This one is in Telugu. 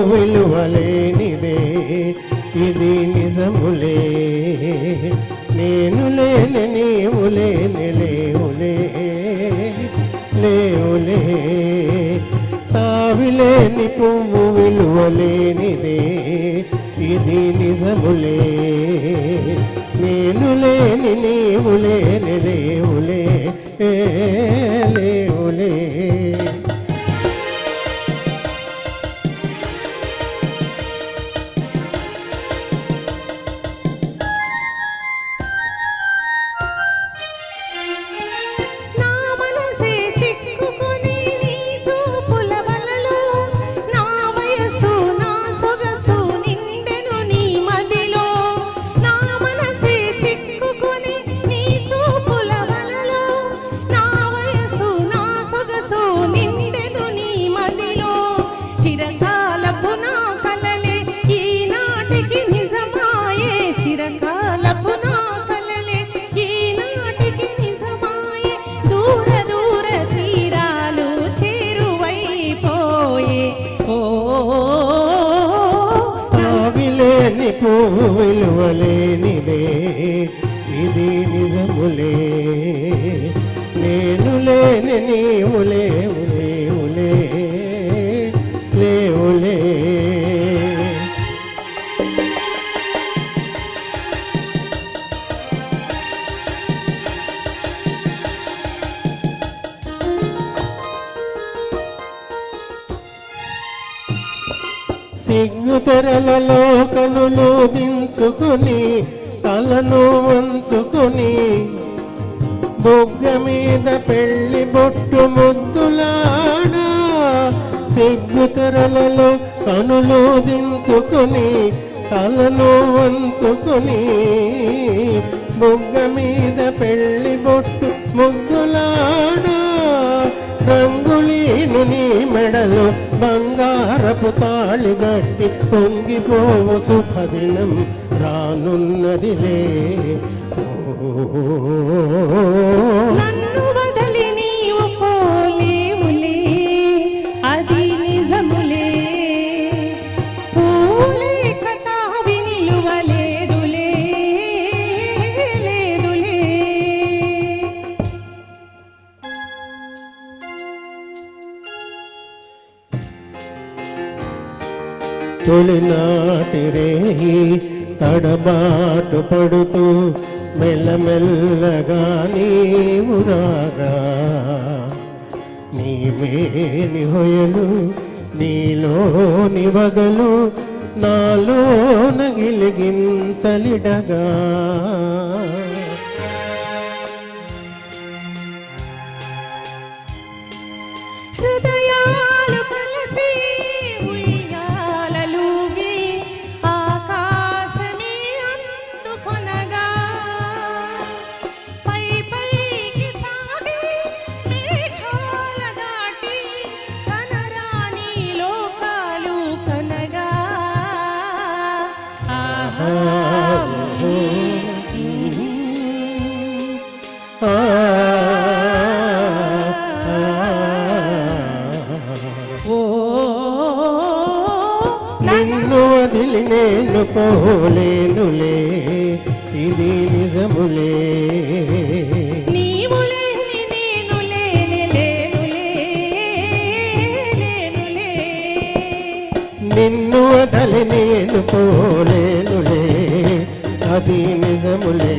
విలువలేనిదే ఇది నిజములే నేను లేని నీవు లేని లేవులే లేవులే తావిలేని పువ్వు విలువలేనిదే ఇది నిజములే నేను లేని నీవు లేని లేవులే లేవులే పువ్వు విలువలేనిదే ఇది నిజములే నేను లేని నీవు లేవు లేవులే లేవులే సిగ్గు తెరలలో కనులు దించుకొని తలను వంచుకొని బొగ్గ మీద పెళ్లి బొట్టు ముద్దులాడా సిగ్గు తెరలలో కనులు దించుకొని తలను వంచుకొని బొగ్గ మీద పెళ్లి బొట్టు ముద్దులాడా రంగులీను నీ మెడలో బంగారపు తాళి గట్టి పొంగిపోవు శుభదినం రానున్నదిలే నన్ను వదలి నీవు పోలేవులే అది నిజములే పూలే కథావి నిలువలేదులే లేదులే తొలినాటి రేయి తడబాటు పడుతూ మెల్లమెల్లగా నీవు రాగా నీవేని హొయలు నీలోని వగలు నాలో నగిలిగింతలిడగా నిన్ను వదిలి నేను పోలేనులే ఇది నిజములే నీవు లేని నేను లేని లేనులే లేనులే నిన్ను వదిలి నేను పోలేనులే అది నిజములే